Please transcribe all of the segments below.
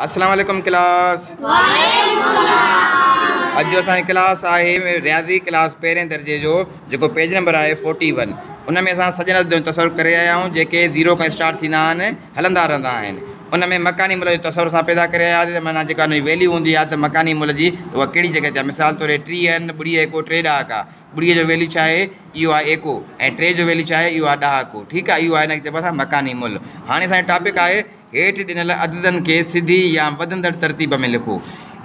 अस्सलाम वालेकुम क्लास। अॼु जो असांजी क्लास आहे रियाज़ी क्लास पहिरें दर्जे जो जेको पेज नंबर आहे 41। उन में असां सॼे जो तसवुरु करे आया आहियूं जेके 0 खां स्टार्ट थींदा आहिनि, हलंदा रहंदा आहिनि। उन में मकानी मुल्क जो तसवुरु असां पैदा करे आयासीं। माना जेका हुनजी वैल्यू हूंदी आहे त मकानी मुल्क जी उहा कहिड़ी जॻह ते आहे। मिसाल तौर ते 3 आहिनि, 0 1 3 ॾहाक आहे। 0 जो वैल्यू छा आहे, इहो आहे एको, ऐं 3 जो वैल्यू छा आहे, इहो आहे ॾहाको। ठीकु आहे, इहो आहे हिनखे चइबो आहे मकानी मुल्क। हाणे असांजो टॉपिक आहे हेठि ॾिनल अददनि खे सिधी या वधंदड़ तरतीब में लिखो।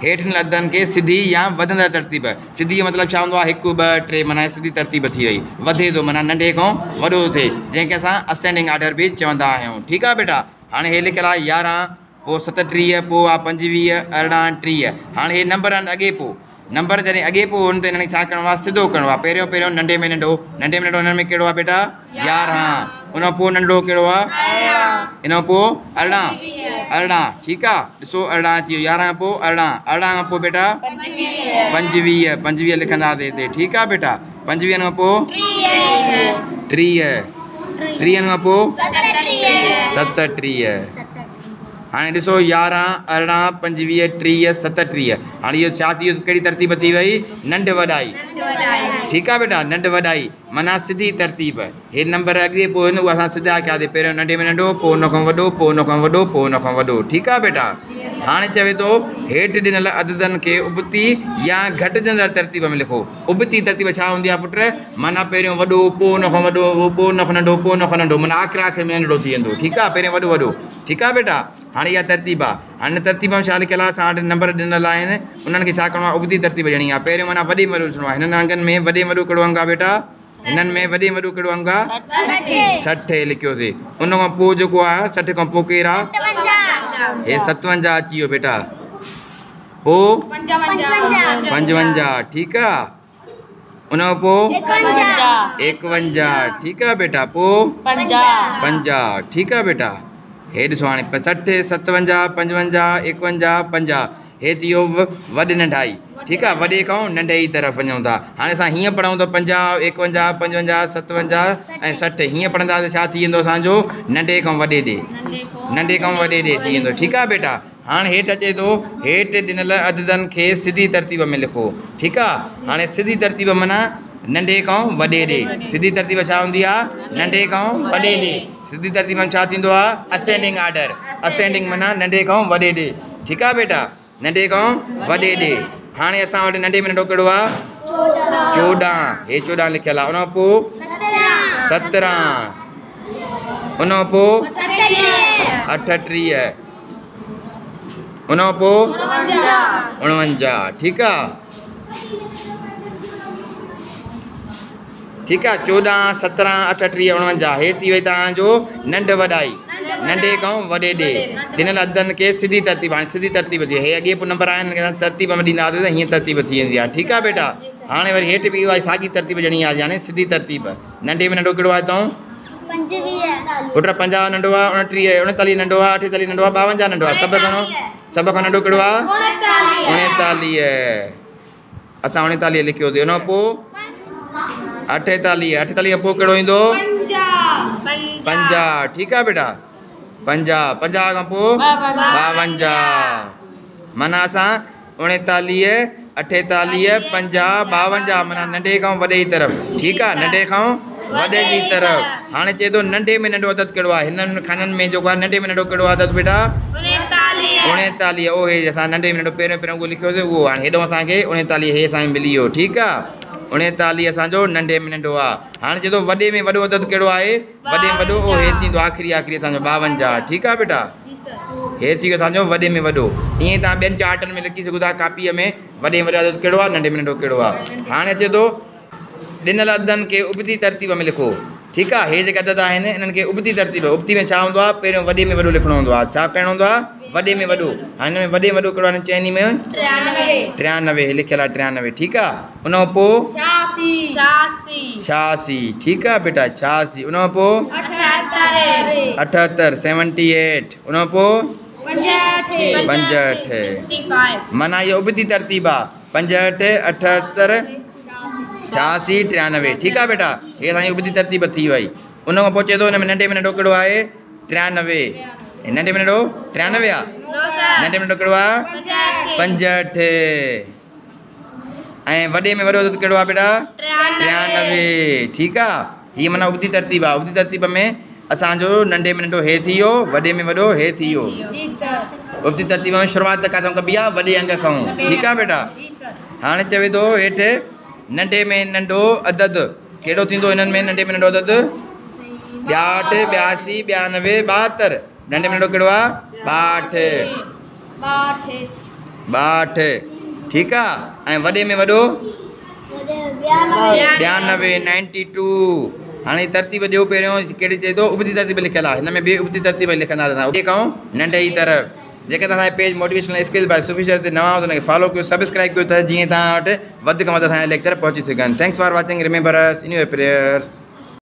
हेठि ॾिनल अददनि खे सिधी या वधंदड़ तरतीब। सिधी जो मतिलबु छा हूंदो आहे, 1 2 3, माना सिधी तरतीब थी वई। वधे थो माना नंढे खां वॾो थिए, जंहिंखे असां असेंडिंग ऑर्डर बि चवंदा आहियूं। ठीकु आहे बेटा। हाणे हे लिखियलु आहे 11, पोइ 37, पोइ आहे 25, 18, 30। हाणे हे नंबर आहिनि अॻे पोइ। नंबर जॾहिं अॻे पोइ हुन ते हिनखे छा करिणो आहे, सिधो करिणो आहे। पहिरियों नंढे में नंढो, हिन में कहिड़ो आहे बेटा 11। उन पोइ नंढो कहिड़ो आहे, इन पोइ 18। ठीकु आहे, ॾिसो 18 अची वियो। 11 पोइ 18 खां पोइ बेटा 25 लिखंदासीं हिते। ठीकु आहे बेटा। 25 खां पोइ 30 खां पोइ 37। हाणे ॾिसो 11 18 25 30 37। हाणे इहो छा थी वियो, कहिड़ी तरतीब थी वई, नंढ वॾाई। ठीकु आहे बेटा, नंढ वॾाई माना सिधी तरतीब। हे नंबर अॻे पोइ हिन उहा असां सिधा कयासीं। पहिरियों नंढे में नंढो, पोइ हुन खां वॾो, पोइ हुन खां वॾो, पोइ हुन खां वॾो। ठीकु आहे बेटा। हाणे चवे थो हेठि ॾिनल अददनि खे उबती या घटिजंदड़ तरतीब में लिखो। उबती तरतीब छा हूंदी आहे पुट, माना पहिरियों वॾो, पोइ हुन खां वॾो, पोइ हुन खां नंढो, पोइ हुन खां नंढो, माना आख़िर में नंढो थी वेंदो। ठीकु आहे, पहिरियों वॾो। ठीकु आहे बेटा। हाणे इहा तरतीब आहे। हाणे तरतीब में छा लिखियलु आहे, असां वटि नंबर ॾिनल आहिनि, उन्हनि खे छा करिणो आहे, उबती तरतीब ॾियणी आहे। पहिरियों माना वॾे में वॾो ॾिसणो आहे। हिननि अंगनि में वॾे में वॾो कहिड़ो अंग आहे बेटा, हिननि में वॾे में वॾो कहिड़ो अंग आहे, 60 लिखियोसीं। उन खां पोइ जेको आहे 60 खां पोइ केरु आहे, हे 57 अची वियो बेटा। पोइ 55। ठीकु आहे। उन खां पोइ 51। ठीकु आहे बेटा। पोइ 50। ठीकु आहे बेटा। हे ॾिसो हाणे 60 57 55 51 50। हे थी वियो वॾी नंढाई। ठीकु आहे, वॾे खां नंढे ई तरफ़ वञूं था। हाणे असां हीअं पढ़ूं त 50 51 55 57 ऐं 60 हीअं पढ़ंदासीं, छा थी वेंदो असांजो, नंढे खां वॾे ॾे, नंढे खां वॾे ॾे थी वेंदो। ठीकु आहे बेटा। हाणे हेठि अचे थो हेठि ॾिनल अददनि खे सिधी तरतीब में लिखो। ठीकु आहे। हाणे सिधी तरतीब माना नंढे खां वॾे ॾे। सिधी तरतीब छा हूंदी आहे, नंढे खां वॾे ॾे। सिधी तरतीब में छा थींदो आहे, असेंडिंग ऑर्डर। असेंडिंग माना नंढे खां वॾे ॾे। ठीकु आहे बेटा, नंढे खां वॾे ॾे। हाणे असां वटि नंढे में नंढो कहिड़ो आहे, 14। हे 14 लिखियलु आहे। उन खां पोइ 17। उन खां पोइ 38। उन खां पोइ 49। ठीकु आहे। ठीकु आहे। 14 17 38 49। हे थी वई तव्हांजो नंढ वॾाई, नंढे खां वॾे ॾे ॾिनल अददनि खे सिधी तरतीब। हाणे सिधी तरतीब थी। हे अॻे पोइ नंबर आहिनि, तरतीब में ॾींदासीं त हीअं तरतीब थी वेंदी आहे। ठीकु आहे बेटा। हाणे वरी हेठि बि इहा साॻी तरतीब ॾियणी आहे, यानी सिधी तरतीब। नंढे में नंढो कहिड़ो आहे हितां, 25 पुट 50 नंढो आहे, 29 39 नंढो आहे, 48 नंढो आहे, 52 नंढो आहे। सभ खां नंढो कहिड़ो आहे, 39। असां 39 लिखियोसीं। उन खां पोइ 48 खां पोइ कहिड़ो ईंदो, 50। ठीकु आहे बेटा। 50 खां पोइ 52। माना असां 39 48 50 52 माना नंढे खां वॾे जी तरफ़। ठीकु आहे, नंढे खां वॾे जी तरफ़। हाणे चए थो नंढे में नंढो अदद कहिड़ो आहे, हिननि खाननि में जेको आहे नंढे में नंढो कहिड़ो अदद बेटा, 39। ओ हे असां नंढे में नंढो पहिरियों उहो लिखियोसीं उहो। हाणे हेॾो असांखे 39 हे असांखे मिली वियो। ठीकु आहे। 39 असांजो नंढे में नंढो आहे। हाणे चए थो वॾे में वॾो अदद कहिड़ो आहे, वॾे में वॾो उहो हे थींदो आख़िरी असांजो 52। ठीकु आहे बेटा। हे थी वियो असांजो वॾे में वॾो। ईअं तव्हां ॿियनि चार्टनि में लिखी सघो था कापीअ में, वॾे में वॾो अदद कहिड़ो आहे, नंढे में नंढो कहिड़ो आहे। हाणे अचे थो ॾिनल अददनि खे उबती तरतीब में लिखो। ठीकु आहे। हे जेके अदद आहिनि इन्हनि खे उबती तरतीब। उबती में छा हूंदो आहे, पहिरियों वॾे में वॾो लिखणो हूंदो आहे। छा करिणो हूंदो आहे, वॾे में वॾो। हाणे हिन में वॾे में वॾो कहिड़ो आहे, चइनी में 93 हे लिखियलु आहे 93। ठीकु आहे। उन खां पोइ 86। ठीकु आहे बेटा 86। उन खां पोइ 78 78। उन खां पोइ 65। माना इहो उबती तरतीब आहे। 65 78 86 93। ठीकु आहे बेटा। हे असांजी उबती तरतीब थी वई। उन खां पोइ चए थो हिन में नंढे में नंढो कहिड़ो आहे, 93। नंढे में नंढो 93 आहे, नंढे में नंढो कहिड़ो आहे 65, ऐं वॾे में वॾो अदद कहिड़ो आहे बेटा 93। ठीकु आहे, हीअ माना उबती तरतीब आहे। उबती तरतीब में असांजो नंढे में नंढो हे थी वियो, वॾे में वॾो हे थी वियो। उबती तरतीब में शुरूआति किथां कबी आहे, वॾे अंग खां। ठीकु आहे बेटा। हाणे चवे थो हेठि नंढे में नंढो अदद कहिड़ो थींदो, हिननि में नंढे में नंढो अदद 62, 82, 92, 72। नंढे में नंढो कहिड़ो आहे 62। ठीकु आहे, ऐं वॾे में वॾो 92, 92। हाणे तरतीब ॾियो पहिरियों कहिड़ी चए थो, उबती तरतीब लिखियलु आहे, हिन में बि उबती तरतीब लिखंदा उते खां नंढे ई तरफ़। जेके तव्हां पेज मोटिवेशनल स्किल बाय सुफी शहर ते नवां हुजो हुनखे फॉलो कयो, सब्सक्राइब कयो त जीअं तव्हां वटि वधि खां वधि असांजा लेक्चर पहुची सघनि। थैंक्स फॉर वॉचिंग, रिमेंबर अस इन योर प्रेयर्स।